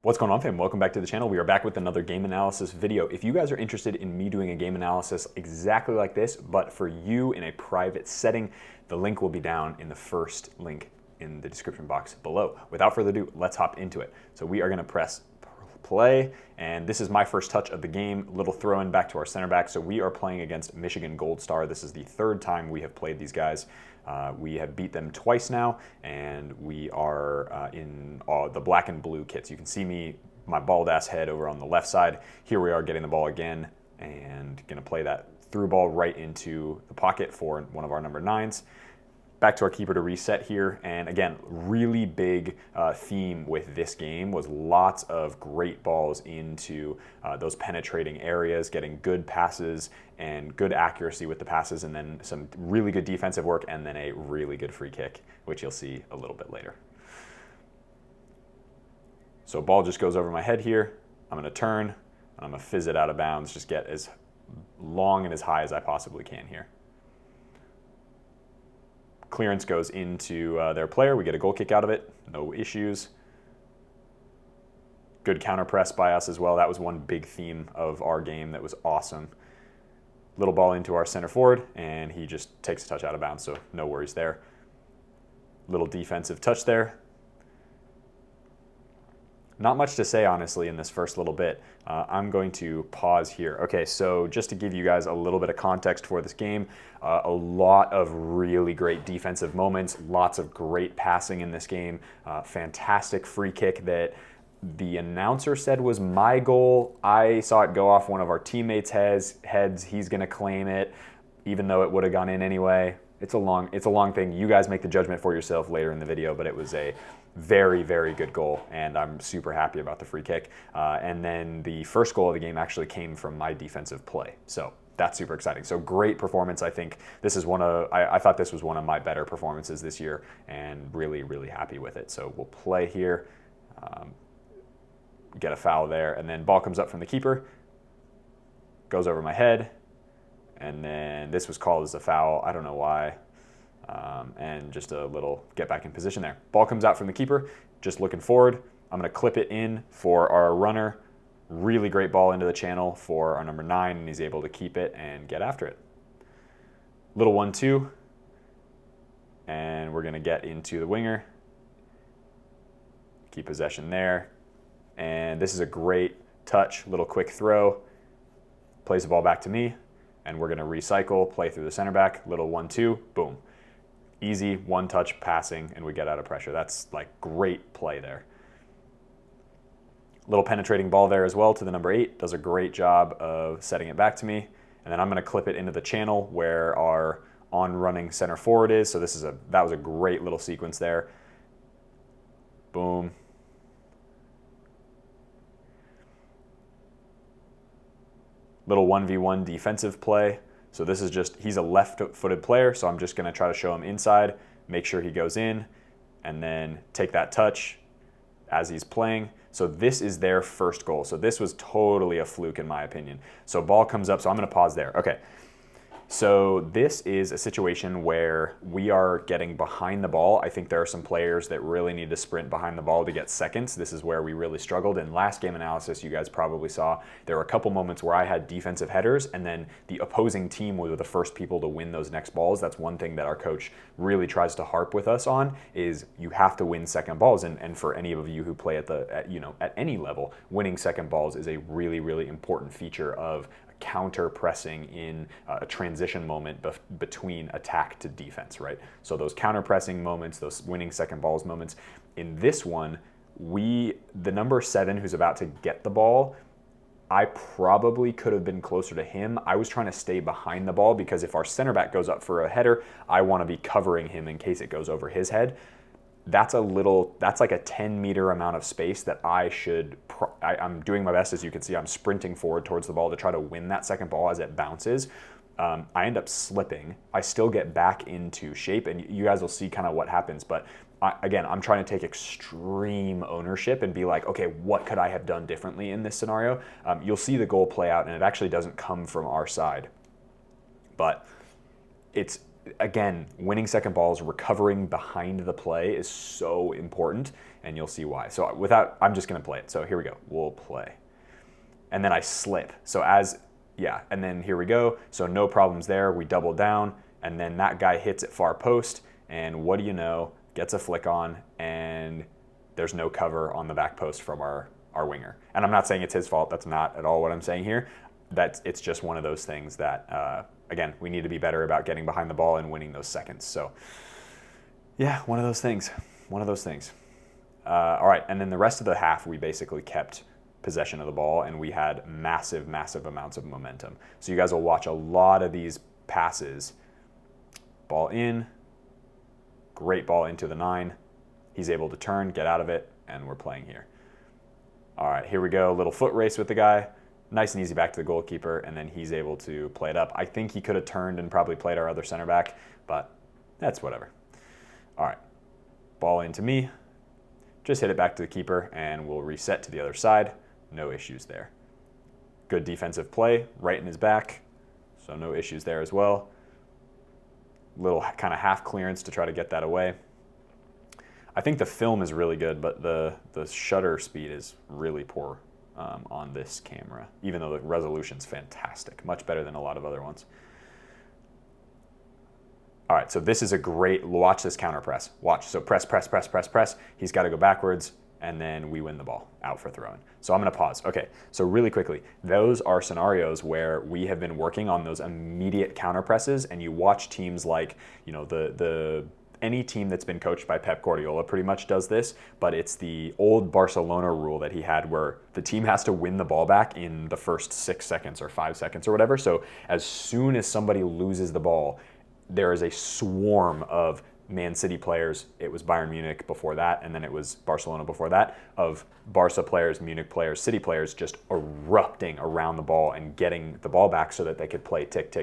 What's going on, fam? Welcome back to the channel. We are back with another game analysis video. If you guys are interested in me doing a game analysis exactly like this, but for you in a private setting, the link will be down in the first link in the description box below. Without further ado, let's hop into it. So we are gonna press play, and this is my first touch of the game. Little throw in back to our center back. So we are playing against Michigan Gold Star. This is the third time we have played these guys. We have beat them twice now, and we are in the black and blue kits. You can see my bald ass head over on the left side. Here we are getting the ball again and gonna play that through ball right into the pocket for one of our number 9s. Back to our keeper to reset here, and again, really big theme with this game was lots of great balls into those penetrating areas, getting good passes and good accuracy with the passes, and then some really good defensive work, and then a really good free kick, which you'll see a little bit later. So ball just goes over my head here. I'm gonna turn, and I'm gonna fizz it out of bounds, just get as long and as high as I possibly can here. Clearance goes into their player. We get a goal kick out of it. No issues. Good counter press by us as well. That was one big theme of our game that was awesome. Little ball into our center forward, and he just takes a touch out of bounds, so no worries there. Little defensive touch there. Not much to say, honestly, in this first little bit. I'm going to pause here. Okay, so just to give you guys a little bit of context for this game, a lot of really great defensive moments, lots of great passing in this game, fantastic free kick that the announcer said was my goal. I saw it go off one of our teammates' heads. He's gonna claim it, even though it would have gone in anyway. It's a long thing. You guys make the judgment for yourself later in the video, but it was a very, very good goal, and I'm super happy about the free kick. And then the first goal of the game actually came from my defensive play, so that's super exciting. So great performance. I think this is I thought this was one of my better performances this year, and really, really happy with it. So we'll play here, get a foul there, and then ball comes up from the keeper, goes over my head, and then this was called as a foul. I don't know why. And just a little get back in position there. Ball comes out from the keeper, just looking forward. I'm gonna clip it in for our runner. Really great ball into the channel for our number 9, and he's able to keep it and get after it. Little 1-2, and we're gonna get into the winger. Keep possession there. And this is a great touch, little quick throw. Plays the ball back to me, and we're gonna recycle, play through the center back, little 1-2, boom. Easy one-touch passing, and we get out of pressure. That's like great play there. Little penetrating ball there as well to the number 8. Does a great job of setting it back to me. And then I'm gonna clip it into the channel where our on-running center forward is. So that was a great little sequence there. Boom. Little 1v1 defensive play. So this is just, he's a left-footed player, so I'm just gonna try to show him inside, make sure he goes in, and then take that touch as he's playing. So this is their first goal. So this was totally a fluke in my opinion. So ball comes up, so I'm gonna pause there. Okay. So this is a situation where we are getting behind the ball. I think there are some players that really need to sprint behind the ball to get seconds. This is where we really struggled. In last game analysis, you guys probably saw there were a couple moments where I had defensive headers, and then the opposing team were the first people to win those next balls. That's one thing that our coach really tries to harp with us on, is you have to win second balls. And for any of you who play at any level, winning second balls is a really, really important feature of counter pressing in a transition moment between attack to defense, right? So those counter pressing moments, those winning second balls moments. In this one, the number 7 who's about to get the ball, I probably could have been closer to him. I was trying to stay behind the ball because if our center back goes up for a header, I want to be covering him in case it goes over his head. That's like a 10-meter amount of space that I'm doing my best. As you can see, I'm sprinting forward towards the ball to try to win that second ball as it bounces. I end up slipping. I still get back into shape, and you guys will see kind of what happens. But again, I'm trying to take extreme ownership and be like, okay, what could I have done differently in this scenario? You'll see the goal play out, and it actually doesn't come from our side. But again, winning second balls, recovering behind the play is so important, and you'll see why. So I'm just going to play it. So here we go. We'll play. And then I slip. So and then here we go. So no problems there. We double down, and then that guy hits it far post, and what do you know? Gets a flick on, and there's no cover on the back post from our winger. And I'm not saying it's his fault. That's not at all what I'm saying here. It's just one of those things that, again, we need to be better about getting behind the ball and winning those seconds. So, yeah, one of those things. All right, and then the rest of the half, we basically kept possession of the ball, and we had massive, massive amounts of momentum. So you guys will watch a lot of these passes. Ball in, great ball into the 9. He's able to turn, get out of it, and we're playing here. All right, here we go. Little foot race with the guy. Nice and easy back to the goalkeeper, and then he's able to play it up. I think he could have turned and probably played our other center back, but that's whatever. All right, ball into me. Just hit it back to the keeper, and we'll reset to the other side. No issues there. Good defensive play, right in his back, so no issues there as well. Little kind of half clearance to try to get that away. I think the film is really good, but the shutter speed is really poor on this camera, even though the resolution's fantastic, much better than a lot of other ones. All right, so this is a great, watch this counter press. Watch, so press. He's got to go backwards, and then we win the ball out for throwing. So I'm going to pause. Okay, so really quickly, those are scenarios where we have been working on those immediate counter presses, and you watch teams like, any team that's been coached by Pep Guardiola pretty much does this, but it's the old Barcelona rule that he had where the team has to win the ball back in the first 6 seconds or 5 seconds or whatever. So as soon as somebody loses the ball, there is a swarm of Man City players. It was Bayern Munich before that, and then it was Barcelona before that, of Barca players, Munich players, City players just erupting around the ball and getting the ball back so that they could play tick,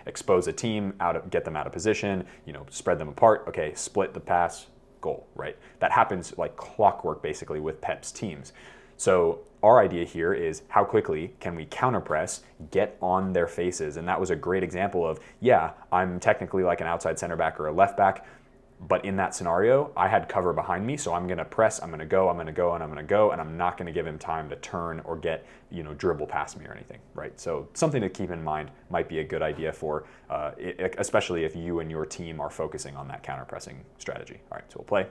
expose a team, get them out of position, spread them apart, okay, split the pass, goal, right? That happens like clockwork basically with Pep's teams. So our idea here is how quickly can we counter press, get on their faces, and that was a great example of, I'm technically like an outside center back or a left back, but in that scenario, I had cover behind me, so I'm going to press, I'm going to go, and I'm not going to give him time to turn or get, dribble past me or anything, right? So something to keep in mind might be a good idea for, especially if you and your team are focusing on that counter pressing strategy. All right, so we'll play.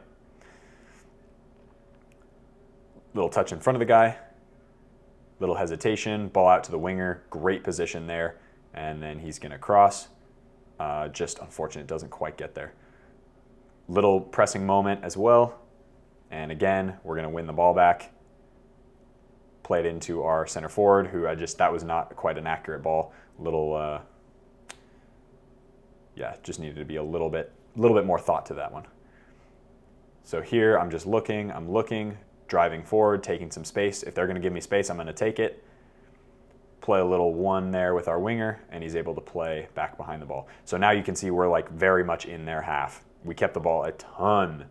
Little touch in front of the guy. Little hesitation, ball out to the winger, great position there, and then he's going to cross. Just unfortunate, doesn't quite get there. Little pressing moment as well, and again, we're going to win the ball back. Play it into our center forward, who that was not quite an accurate ball. Just needed to be a little bit more thought to that one. So here, I'm looking, driving forward, taking some space. If they're going to give me space, I'm going to take it. Play a little one there with our winger, and he's able to play back behind the ball. So now you can see we're like very much in their half. We kept the ball a ton.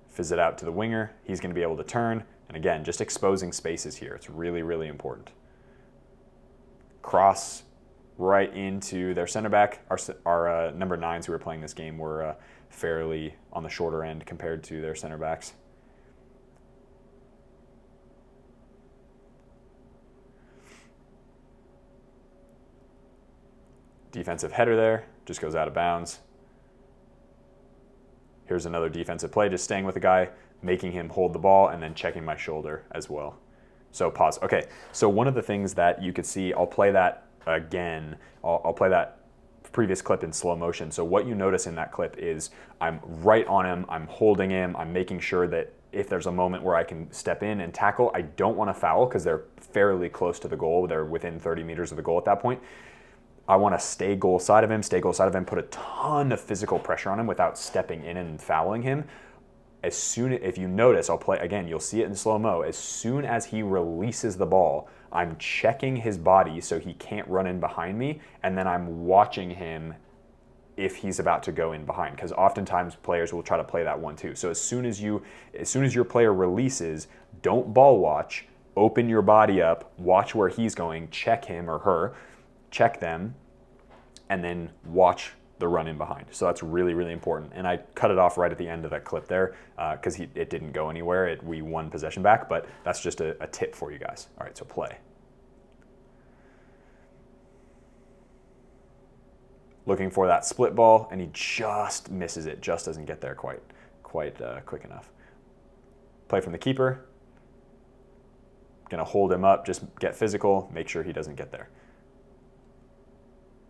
Fizz it out to the winger. He's going to be able to turn. And again, just exposing spaces here. It's really, really important. Cross right into their center back. Our number 9s who were playing this game were fairly on the shorter end compared to their center backs. Defensive header there, just goes out of bounds. Here's another defensive play, just staying with the guy, making him hold the ball, and then checking my shoulder as well. So pause. Okay, so one of the things that you could see, I'll play that again. I'll play that previous clip in slow motion. So what you notice in that clip is I'm right on him, I'm holding him, I'm making sure that if there's a moment where I can step in and tackle, I don't want to foul because they're fairly close to the goal. They're within 30 meters of the goal at that point. I want to stay goal side of him, put a ton of physical pressure on him without stepping in and fouling him. If you notice, I'll play again, you'll see it in slow-mo. As soon as he releases the ball, I'm checking his body so he can't run in behind me, and then I'm watching him if he's about to go in behind, because oftentimes players will try to play that one too. So as soon as your player releases, don't ball watch, open your body up, watch where he's going, check him or her, check them, and then watch the run in behind. So that's really, really important. And I cut it off right at the end of that clip there because it didn't go anywhere. We won possession back, but that's just a tip for you guys. All right, so play. Looking for that split ball, and he just misses it, just doesn't get there quite quick enough. Play from the keeper. Gonna hold him up, just get physical, make sure he doesn't get there.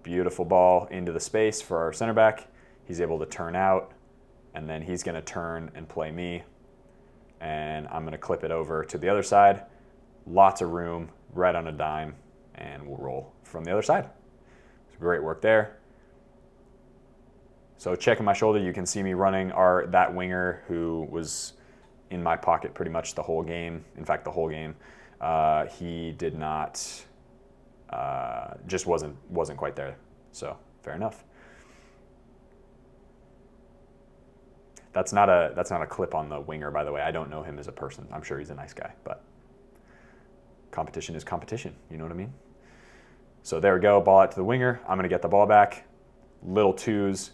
Beautiful ball into the space for our center back. He's able to turn out, and then he's gonna turn and play me, and I'm gonna clip it over to the other side. Lots of room, right on a dime, and we'll roll from the other side. So great work there. So checking my shoulder, you can see me running that winger who was in my pocket pretty much the whole game. In fact, the whole game. He did not, just wasn't quite there. So fair enough. That's not a clip on the winger, by the way. I don't know him as a person. I'm sure he's a nice guy, but competition is competition. You know what I mean? So there we go. Ball out to the winger. I'm going to get the ball back. Little twos.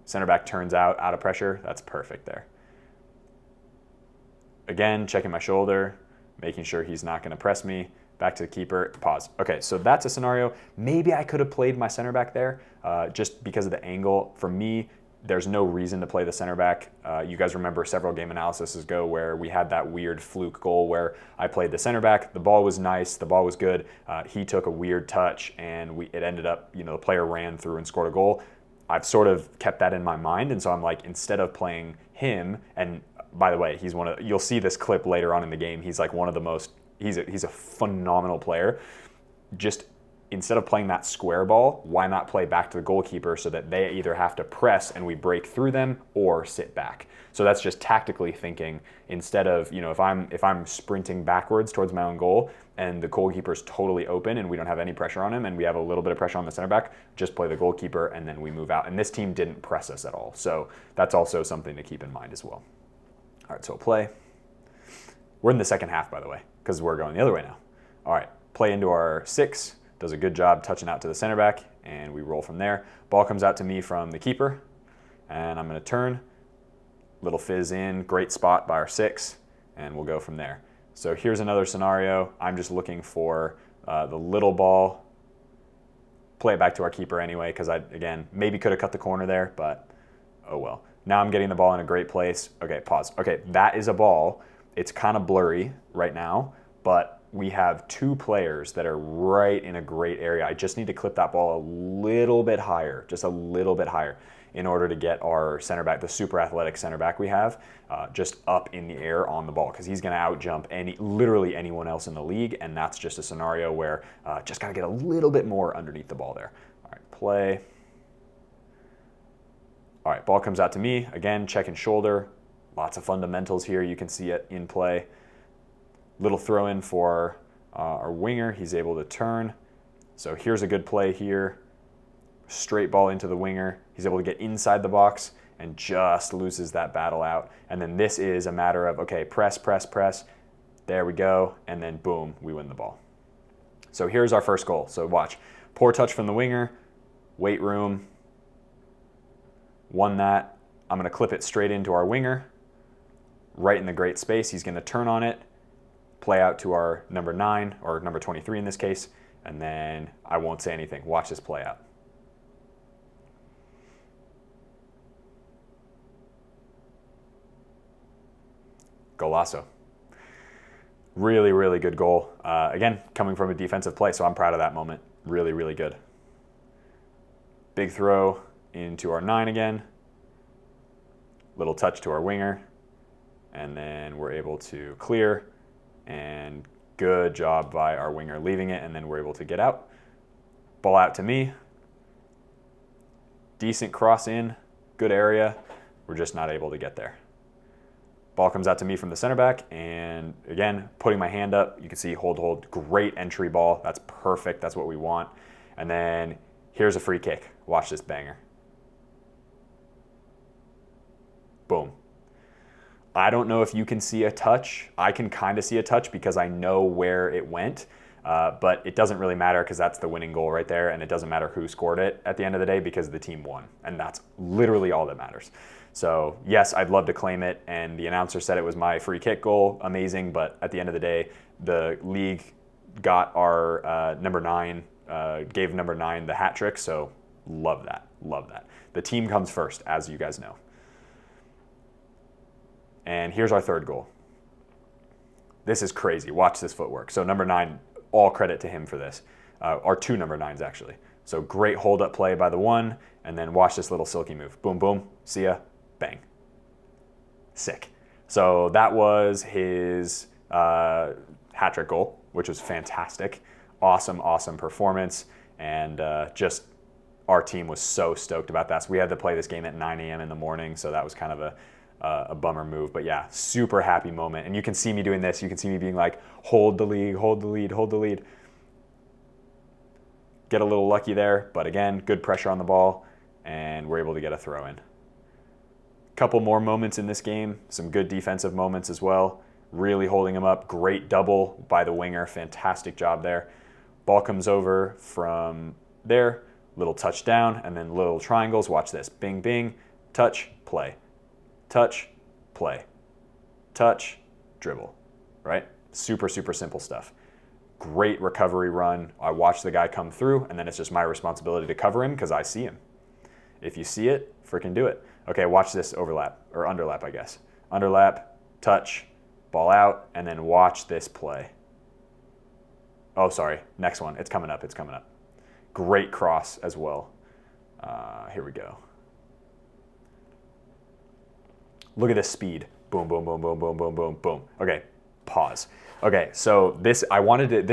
Center back turns out of pressure. That's perfect there. Again, checking my shoulder, making sure he's not going to press me. Back to the keeper, pause. Okay, so that's a scenario. Maybe I could have played my center back there just because of the angle. For me, there's no reason to play the center back. You guys remember several game analyses ago where we had that weird fluke goal where I played the center back. The ball was nice. The ball was good. He took a weird touch, and it ended up, the player ran through and scored a goal. I've sort of kept that in my mind, and so I'm like, instead of playing him, and by the way, you'll see this clip later on in the game. He's like one of the most, he's a phenomenal player. Just instead of playing that square ball, why not play back to the goalkeeper so that they either have to press and we break through them or sit back. So that's just tactically thinking instead of, if I'm sprinting backwards towards my own goal and the goalkeeper's totally open and we don't have any pressure on him and we have a little bit of pressure on the center back, just play the goalkeeper and then we move out. And this team didn't press us at all. So that's also something to keep in mind as well. All right, so play. We're in the second half, by the way, because we're going the other way now. All right, play into our 6. Does a good job touching out to the center back, and we roll from there. Ball comes out to me from the keeper, and I'm going to turn. Little fizz in, great spot by our 6, and we'll go from there. So here's another scenario. I'm just looking for the little ball. Play it back to our keeper anyway, because again, maybe could have cut the corner there, but oh well. Now I'm getting the ball in a great place. Okay, pause. Okay, that is a ball. It's kind of blurry right now, but we have 2 players that are right in a great area. I just need to clip that ball a little bit higher, just a little bit higher, in order to get our center back, the super athletic center back we have, just up in the air on the ball, because he's going to out-jump literally anyone else in the league, and that's just a scenario where just got to get a little bit more underneath the ball there. All right, play. All right, ball comes out to me. Again, checking shoulder. Lots of fundamentals here. You can see it in play. Little throw in for our winger. He's able to turn. So here's a good play here. Straight ball into the winger. He's able to get inside the box and just loses that battle out. And then this is a matter of, okay, press, press, press. There we go. And then boom, we win the ball. So here's our first goal. So watch. Poor touch from the winger. Weight room. Won that. I'm going to clip it straight into our winger. Right in the great space. He's going to turn on it. Play out to our number 9, or number 23 in this case, and then I won't say anything. Watch this play out. Golazo. Really, really good goal. Again, coming from a defensive play, so I'm proud of that moment. Really, really good. Big throw into our 9 again. Little touch to our winger, and then we're able to clear. And good job by our winger leaving it, and then we're able to get out. Ball out to me. Decent cross in, good area. We're just not able to get there. Ball comes out to me from the center back, and again, putting my hand up, you can see hold, great entry ball. That's perfect, that's what we want. And then here's a free kick. Watch this banger. Boom. I don't know if you can see a touch. I can kind of see a touch because I know where it went. But it doesn't really matter because that's the winning goal right there, and it doesn't matter who scored it at the end of the day because the team won, and that's literally all that matters. So yes, I'd love to claim it, and the announcer said it was my free kick goal, amazing, but at the end of the day, the league got our number 9, gave number 9 the hat trick, so love that, love that. The team comes first, as you guys know. And here's our third goal. This is crazy. Watch this footwork. So number 9, all credit to him for this. Our 2 number 9s, actually. So great hold-up play by the 1, and then watch this little silky move. Boom, boom, see ya, bang. Sick. So that was his hat-trick goal, which was fantastic. Awesome, awesome performance, and just our team was so stoked about that. So we had to play this game at 9 a.m. in the morning, so that was kind of a bummer move. But yeah, super happy moment. And you can see me doing this. You can see me being like, hold the lead, hold the lead, hold the lead. Get a little lucky there, but again, good pressure on the ball, and we're able to get a throw in. Couple more moments in this game, some good defensive moments as well. Really holding him up. Great double by the winger. Fantastic job there. Ball comes over from there. Little touchdown, and then little triangles. Watch this. Bing, bing. Touch, play. Touch, play. Touch, dribble. Right? Super, super simple stuff. Great recovery run. I watch the guy come through, and then it's just my responsibility to cover him because I see him. If you see it, freaking do it. Okay, watch this overlap, or underlap, I guess. Underlap, touch, ball out, and then watch this play. Oh, sorry, next one. It's coming up, it's coming up. Great cross as well. Here we go. Look at this speed. Boom, boom, boom, boom, boom, boom, boom, boom. Okay, pause. Okay, so this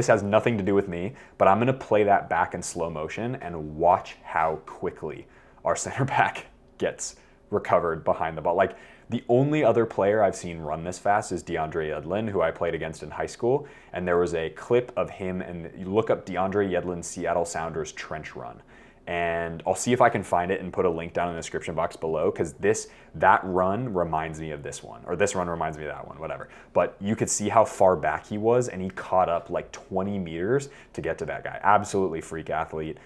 has nothing to do with me, but I'm gonna play that back in slow motion and watch how quickly our center back gets recovered behind the ball. Like, the only other player I've seen run this fast is DeAndre Yedlin, who I played against in high school, and there was a clip of him, and you look up DeAndre Yedlin's Seattle Sounders trench run, and I'll see if I can find it and put a link down in the description box below, because that run reminds me of this one, or this run reminds me of that one, whatever. But you could see how far back he was, and he caught up like 20 meters to get to that guy. Absolutely freak athlete,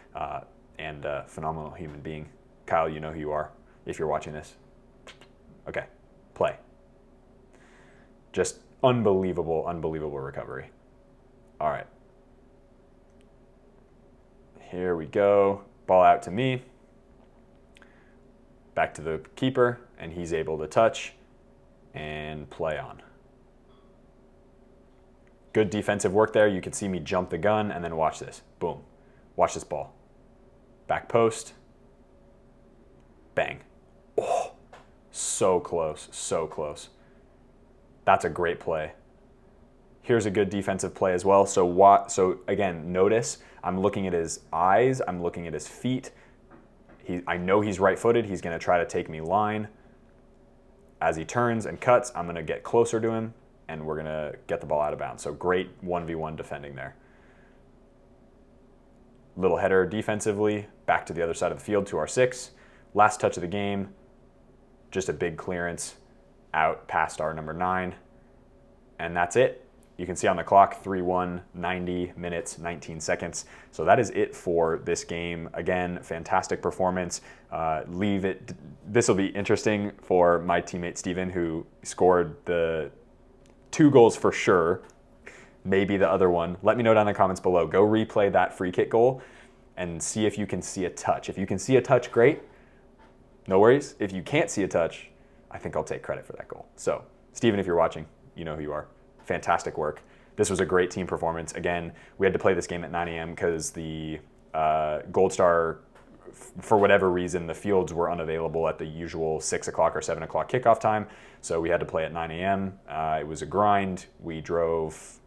and phenomenal human being. Kyle, you know who you are if you're watching this. Okay, play. Just unbelievable, unbelievable recovery. All right. Here we go. Ball out to me. Back to the keeper, and he's able to touch and play on. Good defensive work there. You can see me jump the gun, and then watch this. Boom. Watch this ball. Back post. Bang. Oh, so close, so close. That's a great play. Here's a good defensive play as well. So again, notice I'm looking at his eyes, I'm looking at his feet. I know he's right-footed. He's going to try to take me line. As he turns and cuts, I'm going to get closer to him, and we're going to get the ball out of bounds. So great 1v1 defending there. Little header defensively, back to the other side of the field to our 6. Last touch of the game, just a big clearance out past our number 9. And that's it. You can see on the clock, 3-1, 90 minutes, 19 seconds. So that is it for this game. Again, fantastic performance. This will be interesting for my teammate Steven, who scored the 2 goals for sure, maybe the other one. Let me know down in the comments below. Go replay that free kick goal and see if you can see a touch. If you can see a touch, great. No worries. If you can't see a touch, I think I'll take credit for that goal. So, Steven, if you're watching, you know who you are. Fantastic work. This was a great team performance. Again, we had to play this game at 9 a.m. because the Gold Star, for whatever reason, the fields were unavailable at the usual 6 o'clock or 7 o'clock kickoff time. So we had to play at 9 a.m. It was a grind. We drove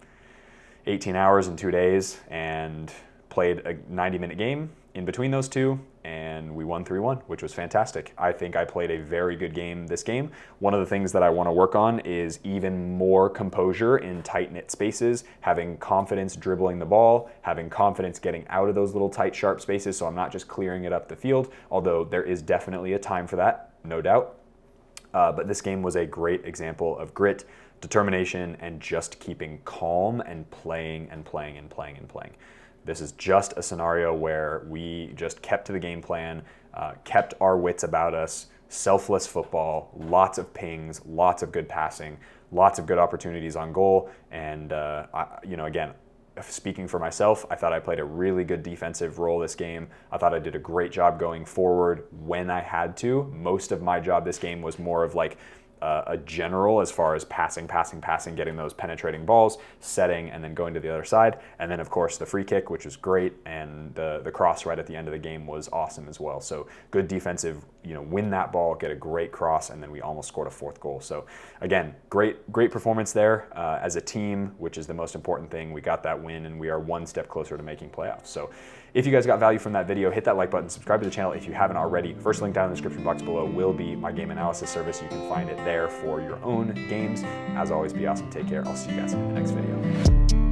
18 hours in 2 days and played a 90-minute game in between those two, and we won 3-1, which was fantastic. I think I played a very good game this game. One of the things that I want to work on is even more composure in tight-knit spaces, having confidence dribbling the ball, having confidence getting out of those little tight, sharp spaces, so I'm not just clearing it up the field, although there is definitely a time for that, no doubt. But this game was a great example of grit, determination, and just keeping calm and playing and playing and playing and playing. This is just a scenario where we just kept to the game plan, kept our wits about us, selfless football, lots of pings, lots of good passing, lots of good opportunities on goal. And, again, speaking for myself, I thought I played a really good defensive role this game. I thought I did a great job going forward when I had to. Most of my job this game was more of like a general as far as passing, getting those penetrating balls, setting, and then going to the other side. And then, of course, the free kick, which was great, and the cross right at the end of the game was awesome as well. So good defensive, win that ball, get a great cross, and then we almost scored a fourth goal. So again, great performance there as a team, which is the most important thing. We got that win, and we are one step closer to making playoffs. So if you guys got value from that video, hit that like button, subscribe to the channel if you haven't already. First link down in the description box below will be my game analysis service. You can find it there for your own games. As always, be awesome. Take care. I'll see you guys in the next video.